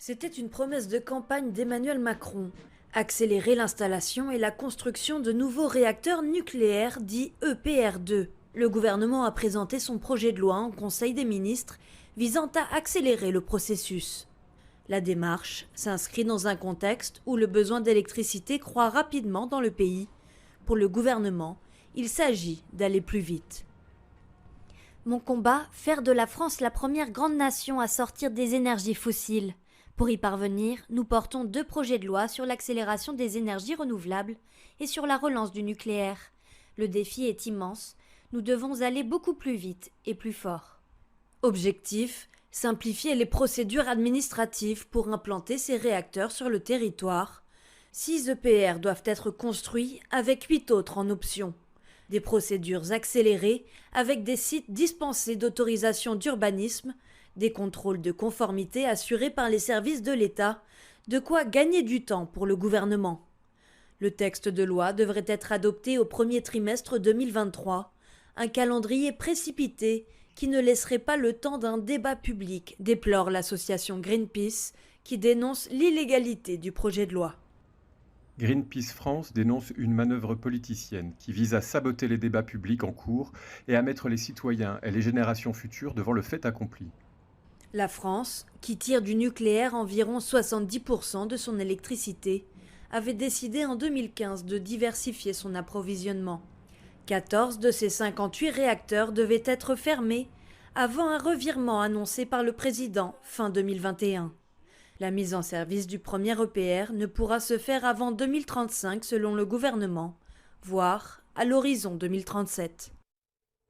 C'était une promesse de campagne d'Emmanuel Macron. Accélérer l'installation et la construction de nouveaux réacteurs nucléaires dits EPR2. Le gouvernement a présenté son projet de loi en Conseil des ministres visant à accélérer le processus. La démarche s'inscrit dans un contexte où le besoin d'électricité croît rapidement dans le pays. Pour le gouvernement, il s'agit d'aller plus vite. Mon combat, faire de la France la première grande nation à sortir des énergies fossiles. Pour y parvenir, nous portons 2 projets de loi sur l'accélération des énergies renouvelables et sur la relance du nucléaire. Le défi est immense, nous devons aller beaucoup plus vite et plus fort. Objectif : simplifier les procédures administratives pour implanter ces réacteurs sur le territoire. 6 EPR doivent être construits avec 8 autres en option. Des procédures accélérées avec des sites dispensés d'autorisation d'urbanisme, des contrôles de conformité assurés par les services de l'État, de quoi gagner du temps pour le gouvernement. Le texte de loi devrait être adopté au premier trimestre 2023, un calendrier précipité qui ne laisserait pas le temps d'un débat public, déplore l'association Greenpeace, qui dénonce l'illégalité du projet de loi. Greenpeace France dénonce une manœuvre politicienne qui vise à saboter les débats publics en cours et à mettre les citoyens et les générations futures devant le fait accompli. La France, qui tire du nucléaire environ 70% de son électricité, avait décidé en 2015 de diversifier son approvisionnement. 14 de ses 58 réacteurs devaient être fermés avant un revirement annoncé par le président fin 2021. La mise en service du premier EPR ne pourra se faire avant 2035 selon le gouvernement, voire à l'horizon 2037.